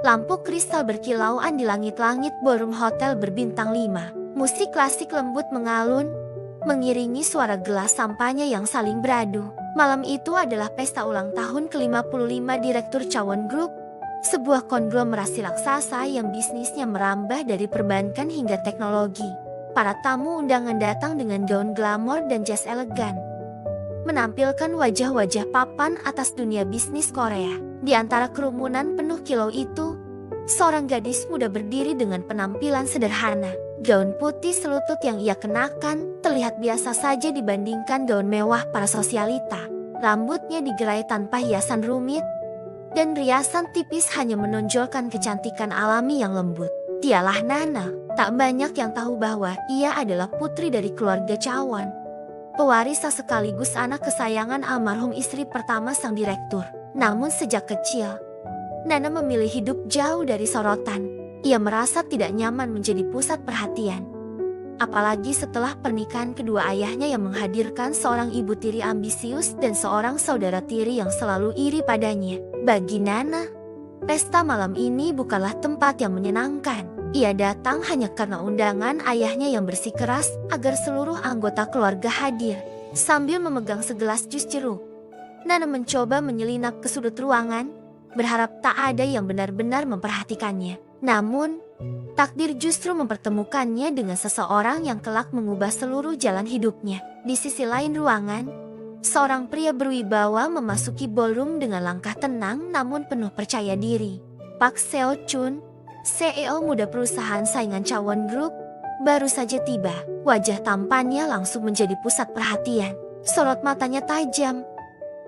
Lampu kristal berkilauan di langit-langit ballroom hotel berbintang 5. Musik klasik lembut mengalun, mengiringi suara gelas sampahnya yang saling beradu. Malam itu adalah pesta ulang tahun ke-55 Direktur Chawon Group, sebuah konglomerasi raksasa yang bisnisnya merambah dari perbankan hingga teknologi. Para tamu undangan datang dengan gaun glamor dan jas elegan, menampilkan wajah-wajah papan atas dunia bisnis Korea. Di antara kerumunan penuh kilau itu, seorang gadis muda berdiri dengan penampilan sederhana. Gaun putih selutut yang ia kenakan terlihat biasa saja dibandingkan gaun mewah para sosialita. Rambutnya digerai tanpa hiasan rumit, dan riasan tipis hanya menonjolkan kecantikan alami yang lembut. Dialah Nana. Tak banyak yang tahu bahwa ia adalah putri dari keluarga Chawon, pewaris sekaligus anak kesayangan almarhum istri pertama sang direktur. Namun sejak kecil, Nana memilih hidup jauh dari sorotan. Ia merasa tidak nyaman menjadi pusat perhatian. Apalagi setelah pernikahan kedua ayahnya yang menghadirkan seorang ibu tiri ambisius dan seorang saudara tiri yang selalu iri padanya. Bagi Nana, pesta malam ini bukanlah tempat yang menyenangkan. Ia datang hanya karena undangan ayahnya yang bersikeras agar seluruh anggota keluarga hadir. Sambil memegang segelas jus jeruk, Nana mencoba menyelinap ke sudut ruangan, berharap tak ada yang benar-benar memperhatikannya. Namun, takdir justru mempertemukannya dengan seseorang yang kelak mengubah seluruh jalan hidupnya. Di sisi lain ruangan, seorang pria berwibawa memasuki ballroom dengan langkah tenang namun penuh percaya diri. Park Seo-chun, CEO muda perusahaan saingan Chawon Group, baru saja tiba. Wajah tampannya langsung menjadi pusat perhatian. Sorot matanya tajam,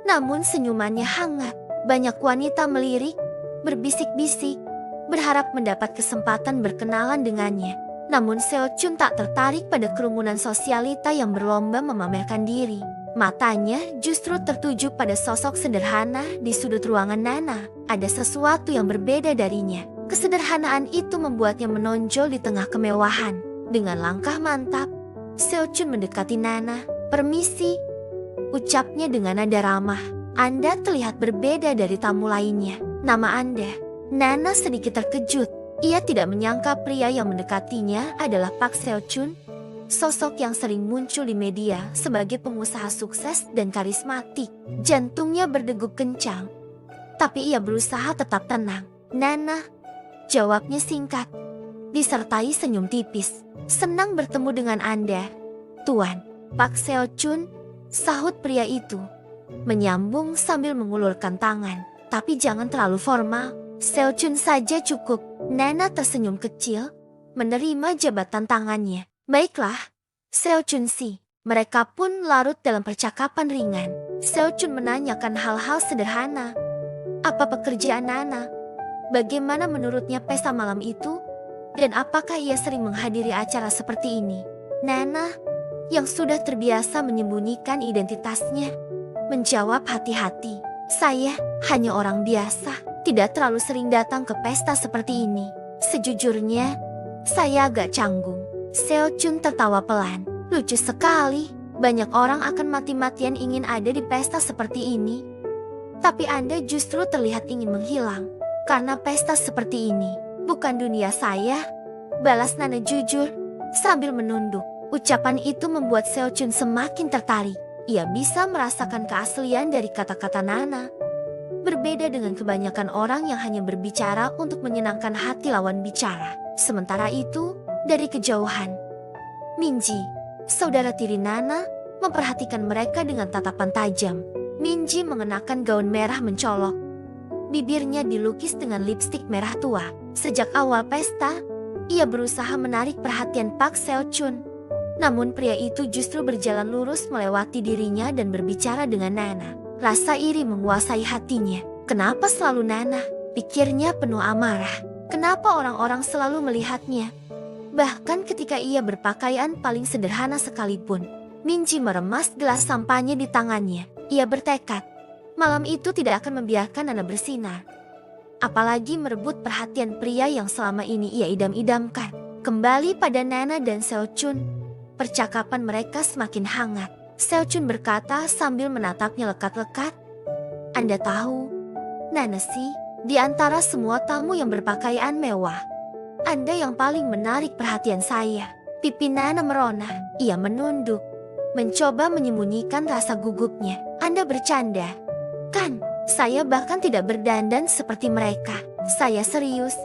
namun senyumannya hangat. Banyak wanita melirik, berbisik-bisik, berharap mendapat kesempatan berkenalan dengannya. Namun Seo-chun tak tertarik pada kerumunan sosialita yang berlomba memamerkan diri. Matanya justru tertuju pada sosok sederhana di sudut ruangan Nana. Ada sesuatu yang berbeda darinya. Kesederhanaan itu membuatnya menonjol di tengah kemewahan. Dengan langkah mantap, Seo-chun mendekati Nana. "Permisi," ucapnya dengan nada ramah. "Anda terlihat berbeda dari tamu lainnya. Nama Anda?" Nana sedikit terkejut. Ia tidak menyangka pria yang mendekatinya adalah Park Seo-chun, sosok yang sering muncul di media sebagai pengusaha sukses dan karismatik. Jantungnya berdegup kencang, tapi ia berusaha tetap tenang. "Nana," jawabnya singkat, disertai senyum tipis. "Senang bertemu dengan Anda, Tuan Park Seo-chun," sahut pria itu, menyambung sambil mengulurkan tangan. "Tapi jangan terlalu formal. Seo-chun saja cukup." Nana tersenyum kecil, menerima jabatan tangannya. "Baiklah, Seo-chun si." Mereka pun larut dalam percakapan ringan. Seo-chun menanyakan hal-hal sederhana. Apa pekerjaan Nana? Bagaimana menurutnya pesta malam itu? Dan apakah ia sering menghadiri acara seperti ini? Nana, yang sudah terbiasa menyembunyikan identitasnya, menjawab hati-hati, "Saya hanya orang biasa. Tidak terlalu sering datang ke pesta seperti ini. Sejujurnya, saya agak canggung." Seo-chun tertawa pelan. "Lucu sekali. Banyak orang akan mati-matian ingin ada di pesta seperti ini. Tapi Anda justru terlihat ingin menghilang. Karena pesta seperti ini bukan dunia saya," balas Nana jujur sambil menunduk. Ucapan itu membuat Seo-chun semakin tertarik. Ia bisa merasakan keaslian dari kata-kata Nana. Berbeda dengan kebanyakan orang yang hanya berbicara untuk menyenangkan hati lawan bicara. Sementara itu, dari kejauhan, Minji, saudara tiri Nana, memperhatikan mereka dengan tatapan tajam. Minji mengenakan gaun merah mencolok. Bibirnya dilukis dengan lipstik merah tua. Sejak awal pesta, ia berusaha menarik perhatian Park Seo-chun. Namun pria itu justru berjalan lurus melewati dirinya dan berbicara dengan Nana. Rasa iri menguasai hatinya. Kenapa selalu Nana? Pikirnya penuh amarah. Kenapa orang-orang selalu melihatnya? Bahkan ketika ia berpakaian paling sederhana sekalipun. Minji meremas gelas sampahnya di tangannya. Ia bertekad, malam itu tidak akan membiarkan Nana bersinar. Apalagi merebut perhatian pria yang selama ini ia idam-idamkan. Kembali pada Nana dan Seo-chun, percakapan mereka semakin hangat. Seo-chun berkata sambil menatapnya lekat-lekat, "Anda tahu, Nana sih, Di antara semua tamu yang berpakaian mewah, Anda yang paling menarik perhatian saya. Pipi Nana merona. Ia menunduk, mencoba menyembunyikan rasa gugupnya. Anda bercanda, kan? Saya bahkan tidak berdandan seperti mereka. Saya serius,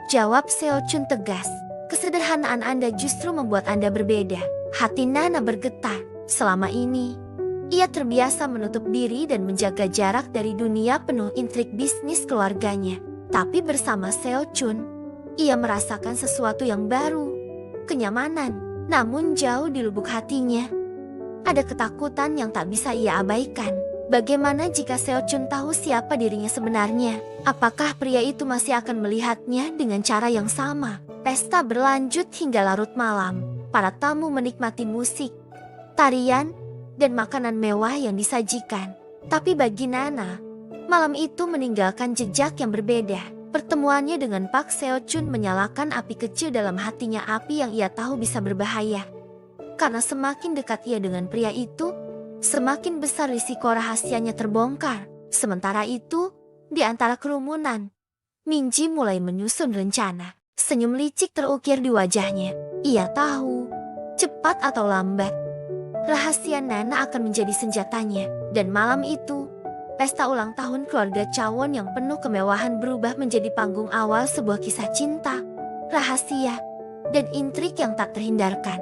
jawab Seo Chun tegas. Kesederhanaan Anda justru membuat Anda berbeda. Hati Nana bergetar. Selama ini, ia terbiasa menutup diri dan menjaga jarak dari dunia penuh intrik bisnis keluarganya. Tapi bersama Seo Chun, ia merasakan sesuatu yang baru, kenyamanan. Namun jauh di lubuk hatinya, ada ketakutan yang tak bisa ia abaikan. Bagaimana jika Seo Chun tahu siapa dirinya sebenarnya? Apakah pria itu masih akan melihatnya dengan cara yang sama? Pesta berlanjut hingga larut malam. Para tamu menikmati musik, tarian, dan makanan mewah yang disajikan. Tapi bagi Nana, malam itu meninggalkan jejak yang berbeda. Pertemuannya dengan Pak Seo Chun menyalakan api kecil dalam hatinya, api yang ia tahu bisa berbahaya. Karena semakin dekat ia dengan pria itu, semakin besar risiko rahasianya terbongkar. Sementara itu, di antara kerumunan, Minji mulai menyusun rencana. Senyum licik terukir di wajahnya. Ia tahu, cepat atau lambat, rahasia Nana akan menjadi senjatanya. Dan malam itu, pesta ulang tahun keluarga Chawon yang penuh kemewahan berubah menjadi panggung awal sebuah kisah cinta, rahasia, dan intrik yang tak terhindarkan.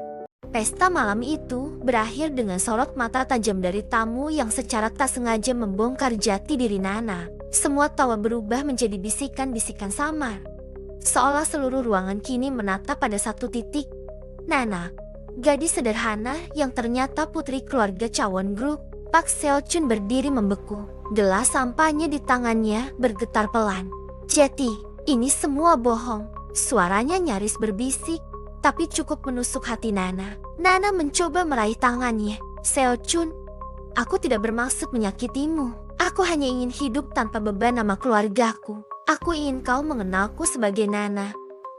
Pesta malam itu berakhir dengan sorot mata tajam dari tamu yang secara tak sengaja membongkar jati diri Nana. Semua tawa berubah menjadi bisikan-bisikan samar, seolah seluruh ruangan kini menatap pada satu titik. Nana, gadis sederhana yang ternyata putri keluarga Chawon Group. Pak Seo Chun berdiri membeku. Gelas sampahnya di tangannya bergetar pelan. Jeti, ini semua bohong. Suaranya nyaris berbisik, tapi cukup menusuk hati Nana. Nana mencoba meraih tangannya. Seo Chun, aku tidak bermaksud menyakitimu. Aku hanya ingin hidup tanpa beban nama keluargaku. Aku ingin kau mengenalku sebagai Nana,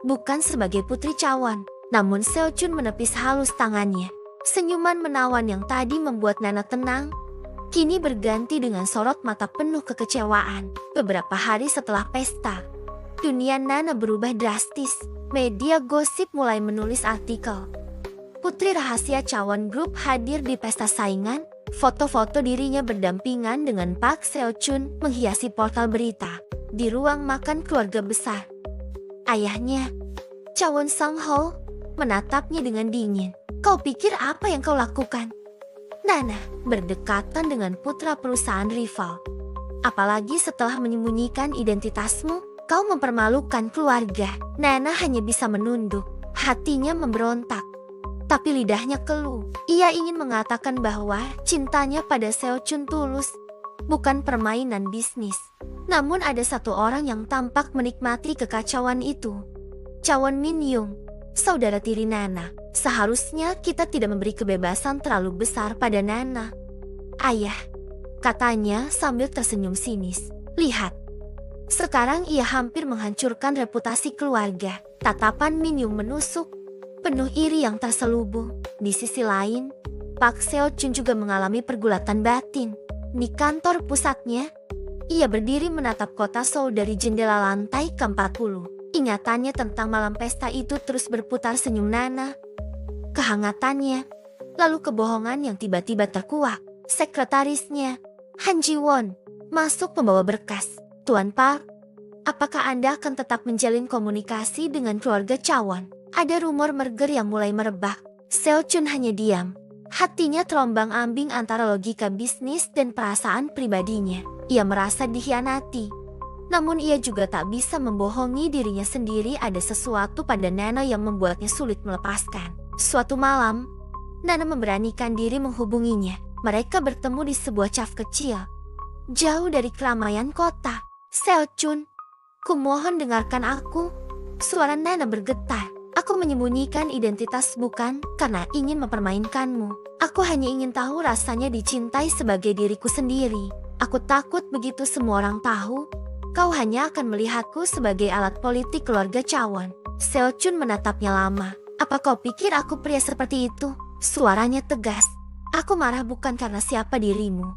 bukan sebagai putri Chawon. Namun Seo Chun menepis halus tangannya. Senyuman menawan yang tadi membuat Nana tenang, kini berganti dengan sorot mata penuh kekecewaan. Beberapa hari setelah pesta, dunia Nana berubah drastis. Media gosip mulai menulis artikel. Putri rahasia Chawon Group hadir di pesta saingan. Foto-foto dirinya berdampingan dengan Pak Seo Chun menghiasi portal berita. Di ruang makan keluarga besar, ayahnya, Chawon Sang-ho, menatapnya dengan dingin. Kau pikir apa yang kau lakukan? Nana, berdekatan dengan putra perusahaan rival. Apalagi setelah menyembunyikan identitasmu, kau mempermalukan keluarga. Nana hanya bisa menunduk, hatinya memberontak. Tapi lidahnya keluh. Ia ingin mengatakan bahwa cintanya pada Seo Chun tulus, bukan permainan bisnis. Namun ada satu orang yang tampak menikmati kekacauan itu. Chawon Min Yung, saudara tiri Nana. Seharusnya kita tidak memberi kebebasan terlalu besar pada Nana. Ayah, katanya sambil tersenyum sinis. Lihat, sekarang ia hampir menghancurkan reputasi keluarga. Tatapan Min Yung menusuk, penuh iri yang terselubung. Di sisi lain, Pak Seo Chun juga mengalami pergulatan batin. Di kantor pusatnya, ia berdiri menatap kota Seoul dari jendela lantai ke-40. Ingatannya tentang malam pesta itu terus berputar. Senyum Nana, kehangatannya, lalu kebohongan yang tiba-tiba terkuak. Sekretarisnya, Han Ji Won, masuk membawa berkas. Tuan Park, apakah Anda akan tetap menjalin komunikasi dengan keluarga Chawon? Ada rumor merger yang mulai merebak. Seo Chun hanya diam. Hatinya terombang-ambing antara logika bisnis dan perasaan pribadinya. Ia merasa dikhianati. Namun ia juga tak bisa membohongi dirinya sendiri. Ada sesuatu pada Nana yang membuatnya sulit melepaskan. Suatu malam, Nana memberanikan diri menghubunginya. Mereka bertemu di sebuah cafe kecil, jauh dari keramaian kota. Seo Chun, kumohon dengarkan aku. Suara Nana bergetar. Aku menyembunyikan identitas bukan karena ingin mempermainkanmu. Aku hanya ingin tahu rasanya dicintai sebagai diriku sendiri. Aku takut begitu semua orang tahu, kau hanya akan melihatku sebagai alat politik keluarga Chawon. Seo Chun menatapnya lama. Apa kau pikir aku pria seperti itu? Suaranya tegas. Aku marah bukan karena siapa dirimu,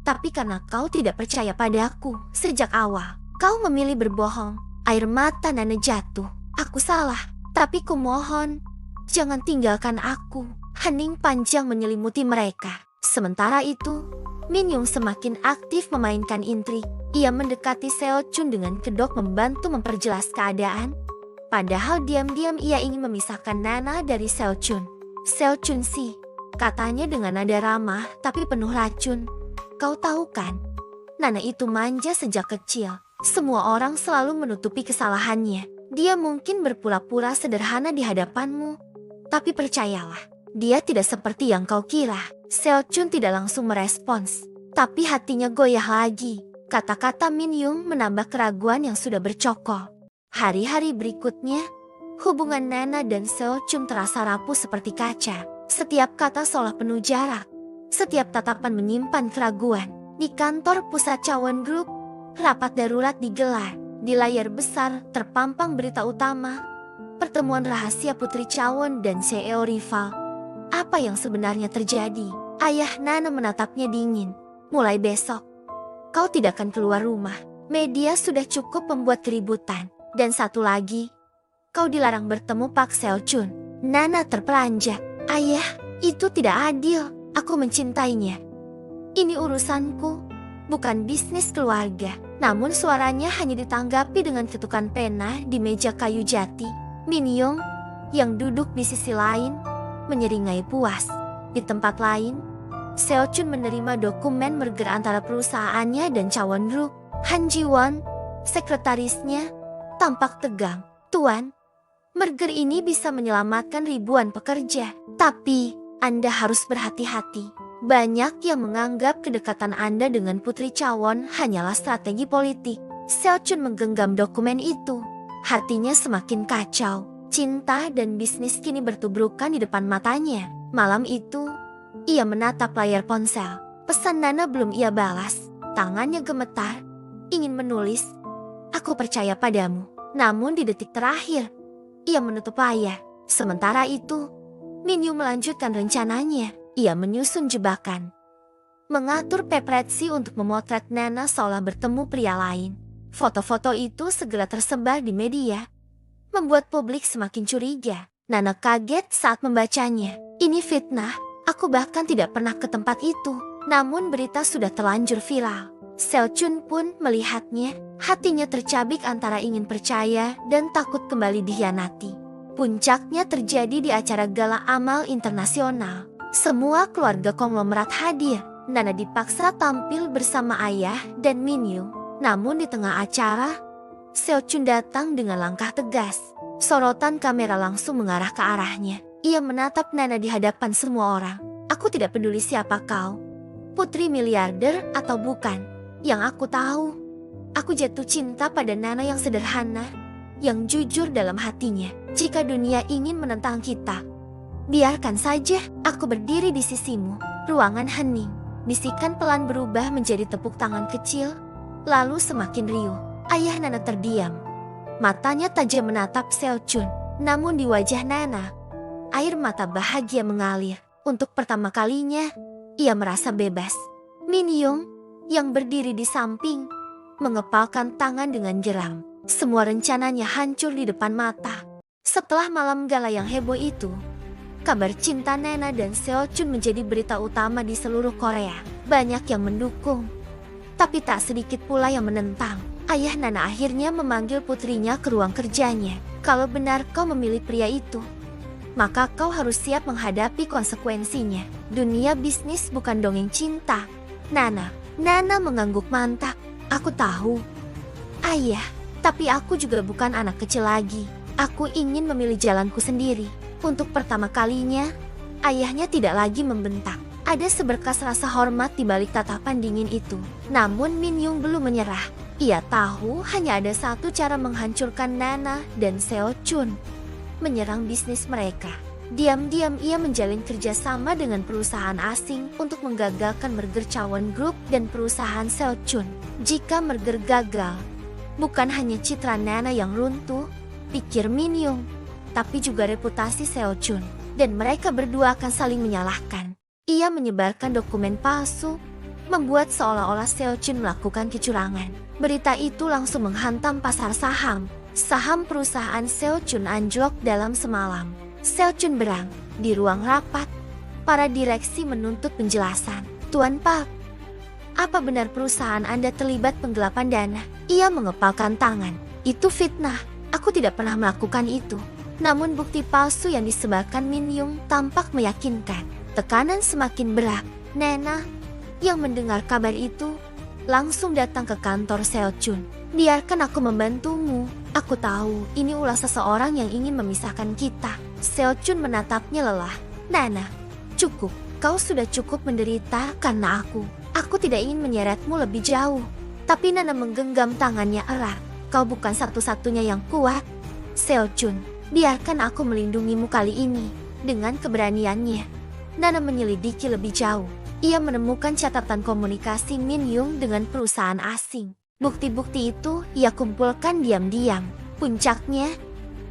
tapi karena kau tidak percaya padaku sejak awal. Kau memilih berbohong. Air mata Nana jatuh. Aku salah, tapi kumohon, jangan tinggalkan aku. Hening panjang menyelimuti mereka. Sementara itu, Min Yung semakin aktif memainkan intrik. Ia mendekati Seo Chun dengan kedok membantu memperjelas keadaan. Padahal diam-diam ia ingin memisahkan Nana dari Seo Chun. Seo Chun sih, katanya dengan nada ramah tapi penuh racun. Kau tahu kan, Nana itu manja sejak kecil. Semua orang selalu menutupi kesalahannya. Dia mungkin berpura-pura sederhana di hadapanmu. Tapi percayalah, dia tidak seperti yang kau kira. Seo Chun tidak langsung merespons. Tapi hatinya goyah lagi. Kata-kata Min Yung menambah keraguan yang sudah bercokol. Hari-hari berikutnya, hubungan Nana dan Seo Chun terasa rapuh seperti kaca. Setiap kata seolah penuh jarak. Setiap tatapan menyimpan keraguan. Di kantor pusat Chawon Group, rapat darurat digelar. Di layar besar terpampang berita utama. Pertemuan rahasia Putri Chawon dan CEO rival. Apa yang sebenarnya terjadi? Ayah Nana menatapnya dingin. Mulai besok, kau tidak akan keluar rumah. Media sudah cukup membuat keributan. Dan satu lagi, kau dilarang bertemu Pak Seo Chun. Nana terperanjat. Ayah, itu tidak adil. Aku mencintainya. Ini urusanku, bukan bisnis keluarga. Namun suaranya hanya ditanggapi dengan ketukan pena di meja kayu jati. Min Yung, yang duduk di sisi lain, menyeringai puas. Di tempat lain, Seo Chun menerima dokumen merger antara perusahaannya dan Chawon Group. Han Ji-won, sekretarisnya, tampak tegang. Tuan, merger ini bisa menyelamatkan ribuan pekerja. Tapi, Anda harus berhati-hati. Banyak yang menganggap kedekatan Anda dengan Putri Chawon hanyalah strategi politik. Seo Chun menggenggam dokumen itu. Hatinya semakin kacau. Cinta dan bisnis kini bertubrukan di depan matanya. Malam itu, ia menatap layar ponsel. Pesan Nana belum ia balas. Tangannya gemetar, ingin menulis, "Aku percaya padamu." Namun di detik terakhir, ia menutup layar. Sementara itu, Min Yung melanjutkan rencananya. Ia menyusun jebakan. Mengatur paparazzi untuk memotret Nana seolah bertemu pria lain. Foto-foto itu segera tersebar di media, membuat publik semakin curiga. Nana kaget saat membacanya. Ini fitnah, aku bahkan tidak pernah ke tempat itu. Namun berita sudah terlanjur viral. Seo Chun pun melihatnya, hatinya tercabik antara ingin percaya dan takut kembali dikhianati. Puncaknya terjadi di acara gala amal internasional. Semua keluarga konglomerat hadir. Nana dipaksa tampil bersama ayah dan Min Yung. Namun di tengah acara, Seo Chun datang dengan langkah tegas. Sorotan kamera langsung mengarah ke arahnya. Ia menatap Nana di hadapan semua orang. "Aku tidak peduli siapa kau, putri miliarder atau bukan. Yang aku tahu, aku jatuh cinta pada Nana yang sederhana, yang jujur dalam hatinya. Jika dunia ingin menentang kita, biarkan saja. Aku berdiri di sisimu." Ruangan hening. Bisikan pelan berubah menjadi tepuk tangan kecil, lalu semakin riuh. Ayah Nana terdiam. Matanya tajam menatap Seo Chun. Namun di wajah Nana, air mata bahagia mengalir. Untuk pertama kalinya, ia merasa bebas. Min Yung, yang berdiri di samping, mengepalkan tangan dengan geram. Semua rencananya hancur di depan mata. Setelah malam gala yang heboh itu, kabar cinta Nana dan Seo Chun menjadi berita utama di seluruh Korea. Banyak yang mendukung, tapi tak sedikit pula yang menentang. Ayah Nana akhirnya memanggil putrinya ke ruang kerjanya. "Kalau benar kau memilih pria itu, maka kau harus siap menghadapi konsekuensinya. Dunia bisnis bukan dongeng cinta." Nana mengangguk mantap. "Aku tahu, Ayah, tapi aku juga bukan anak kecil lagi. Aku ingin memilih jalanku sendiri." Untuk pertama kalinya, ayahnya tidak lagi membentak. Ada seberkas rasa hormat di balik tatapan dingin itu. Namun Min Yung belum menyerah. Ia tahu hanya ada satu cara menghancurkan Nana dan Seo Chun. Menyerang bisnis mereka. Diam-diam ia menjalin kerjasama dengan perusahaan asing untuk menggagalkan merger Chawon Group dan perusahaan Seo Chun. Jika merger gagal, bukan hanya citra Nana yang runtuh, pikir Min Yung, tapi juga reputasi Seo Chun. Dan mereka berdua akan saling menyalahkan. Ia menyebarkan dokumen palsu, membuat seolah-olah Seo Chun melakukan kecurangan. Berita itu langsung menghantam pasar saham. Saham perusahaan Seochun anjlok dalam semalam. Seochun berang. Di ruang rapat, para direksi menuntut penjelasan. Tuan Pak, apa benar perusahaan Anda terlibat penggelapan dana? Ia mengepalkan tangan. Itu fitnah. Aku tidak pernah melakukan itu. Namun bukti palsu yang disebarkan Min Yung tampak meyakinkan. Tekanan semakin berat. Nena, yang mendengar kabar itu, langsung datang ke kantor Seochun. Biarkan aku membantumu. Aku tahu ini ulah seseorang yang ingin memisahkan kita. Seochun menatapnya lelah. Nana, cukup. Kau sudah cukup menderita karena aku. Aku tidak ingin menyeretmu lebih jauh. Tapi Nana menggenggam tangannya erat. Kau bukan satu-satunya yang kuat. Seochun, biarkan aku melindungimu kali ini. Dengan keberaniannya, Nana menyelidiki lebih jauh. Ia menemukan catatan komunikasi Min Yung dengan perusahaan asing. Bukti-bukti itu ia kumpulkan diam-diam. Puncaknya,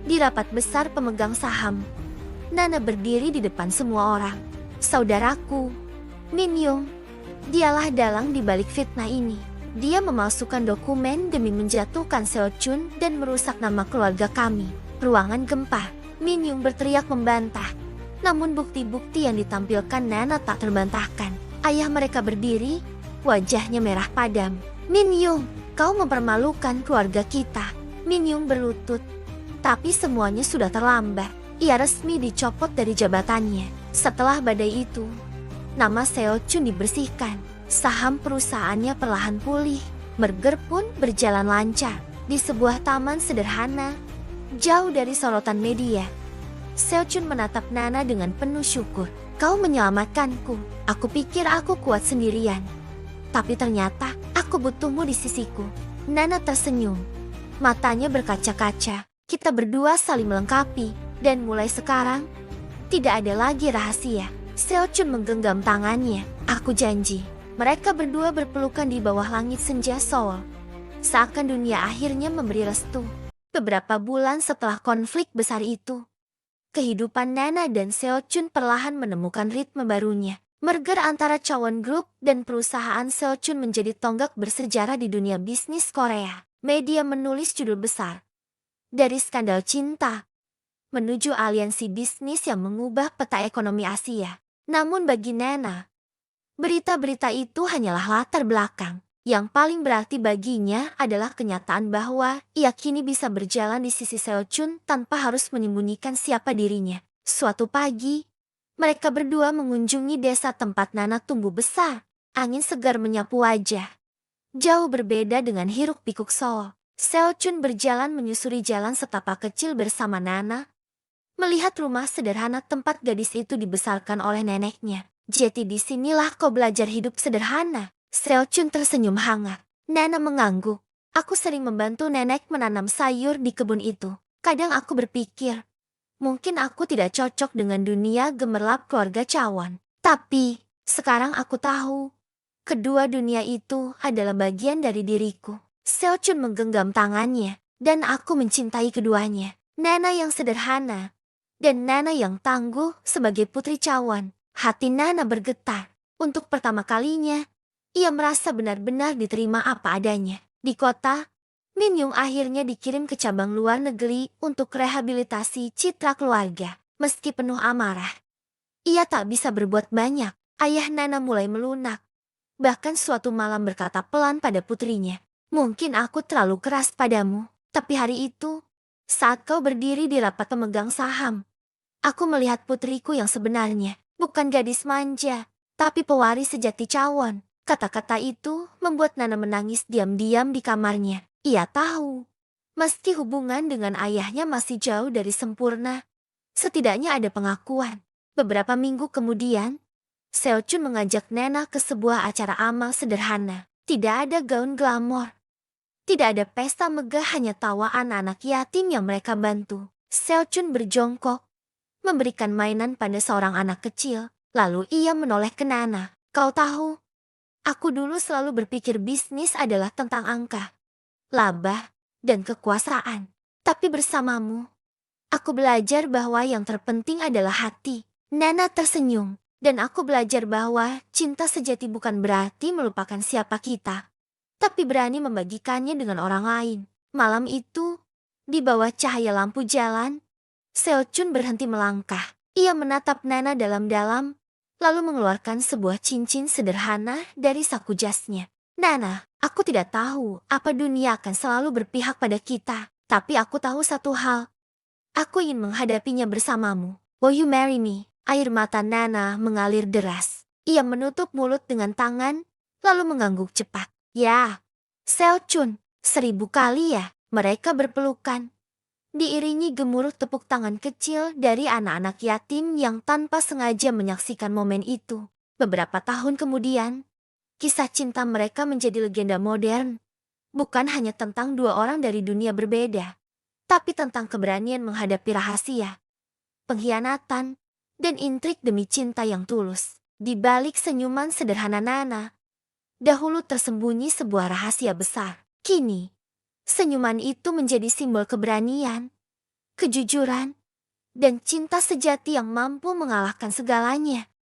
di rapat besar pemegang saham, Nana berdiri di depan semua orang. Saudaraku, Min Yung, dialah dalang di balik fitnah ini. Dia memalsukan dokumen demi menjatuhkan Seochun dan merusak nama keluarga kami. Ruangan gempa. Min Yung berteriak membantah. Namun bukti-bukti yang ditampilkan Nana tak terbantahkan. Ayah mereka berdiri, wajahnya merah padam. Min Yung, kau mempermalukan keluarga kita. Min Yung berlutut. Tapi semuanya sudah terlambat. Ia resmi dicopot dari jabatannya. Setelah badai itu, nama Seochun dibersihkan. Saham perusahaannya perlahan pulih. Merger pun berjalan lancar. Di sebuah taman sederhana, jauh dari sorotan media, Seochun menatap Nana dengan penuh syukur. Kau menyelamatkanku. Aku pikir aku kuat sendirian. Tapi ternyata aku butuhmu di sisiku. Nana tersenyum. Matanya berkaca-kaca. Kita berdua saling melengkapi. Dan mulai sekarang, tidak ada lagi rahasia. Seochun menggenggam tangannya. Aku janji. Mereka berdua berpelukan di bawah langit senja Seoul. Seakan dunia akhirnya memberi restu. Beberapa bulan setelah konflik besar itu, kehidupan Nana dan Seochun perlahan menemukan ritme barunya. Merger antara Chowon Group dan perusahaan Seochun menjadi tonggak bersejarah di dunia bisnis Korea. Media menulis judul besar. Dari skandal cinta menuju aliansi bisnis yang mengubah peta ekonomi Asia. Namun bagi Nana, berita-berita itu hanyalah latar belakang. Yang paling berarti baginya adalah kenyataan bahwa ia kini bisa berjalan di sisi Seochun tanpa harus menyembunyikan siapa dirinya. Suatu pagi, mereka berdua mengunjungi desa tempat Nana tumbuh besar. Angin segar menyapu wajah. Jauh berbeda dengan hiruk-pikuk Seoul. Seochun berjalan menyusuri jalan setapak kecil bersama Nana, melihat rumah sederhana tempat gadis itu dibesarkan oleh neneknya. Jadi disinilah kau belajar hidup sederhana. Seochun tersenyum hangat. Nana mengangguk. Aku sering membantu nenek menanam sayur di kebun itu. Kadang aku berpikir, mungkin aku tidak cocok dengan dunia gemerlap keluarga Chawon. Tapi, sekarang aku tahu, kedua dunia itu adalah bagian dari diriku. Seochun menggenggam tangannya, dan aku mencintai keduanya. Nana yang sederhana, dan Nana yang tangguh sebagai putri Chawon. Hati Nana bergetar. Untuk pertama kalinya, ia merasa benar-benar diterima apa adanya. Di kota, Min Yung akhirnya dikirim ke cabang luar negeri untuk rehabilitasi citra keluarga. Meski penuh amarah, ia tak bisa berbuat banyak. Ayah Nana mulai melunak. Bahkan suatu malam berkata pelan pada putrinya, mungkin aku terlalu keras padamu. Tapi hari itu, saat kau berdiri di rapat pemegang saham, aku melihat putriku yang sebenarnya. Bukan gadis manja, tapi pewaris sejati Chawon. Kata-kata itu membuat Nana menangis diam-diam di kamarnya. Ia tahu, meski hubungan dengan ayahnya masih jauh dari sempurna, setidaknya ada pengakuan. Beberapa minggu kemudian, Seochun mengajak Nana ke sebuah acara amal sederhana. Tidak ada gaun glamor. Tidak ada pesta megah, hanya tawa anak-anak yatim yang mereka bantu. Seochun berjongkok, memberikan mainan pada seorang anak kecil. Lalu ia menoleh ke Nana. Kau tahu, aku dulu selalu berpikir bisnis adalah tentang angka, laba, dan kekuasaan. Tapi bersamamu, aku belajar bahwa yang terpenting adalah hati. Nana tersenyum, dan aku belajar bahwa cinta sejati bukan berarti melupakan siapa kita. tapi berani membagikannya dengan orang lain. Malam itu, di bawah cahaya lampu jalan, Seo Chun berhenti melangkah. Ia menatap Nana dalam-dalam, lalu mengeluarkan sebuah cincin sederhana dari saku jasnya. Nana, aku tidak tahu apa dunia akan selalu berpihak pada kita, tapi aku tahu satu hal. Aku ingin menghadapinya bersamamu. Will you marry me? Air mata Nana mengalir deras. Ia menutup mulut dengan tangan, lalu mengangguk cepat. Ya, Seo Chun, 1000 kali ya. Mereka berpelukan. Diiringi gemuruh tepuk tangan kecil dari anak-anak yatim yang tanpa sengaja menyaksikan momen itu. Beberapa tahun kemudian, kisah cinta mereka menjadi legenda modern. Bukan hanya tentang dua orang dari dunia berbeda, tapi tentang keberanian menghadapi rahasia, pengkhianatan, dan intrik demi cinta yang tulus. Di balik senyuman sederhana Nana, dahulu tersembunyi sebuah rahasia besar. Kini, senyuman itu menjadi simbol keberanian, kejujuran, dan cinta sejati yang mampu mengalahkan segalanya.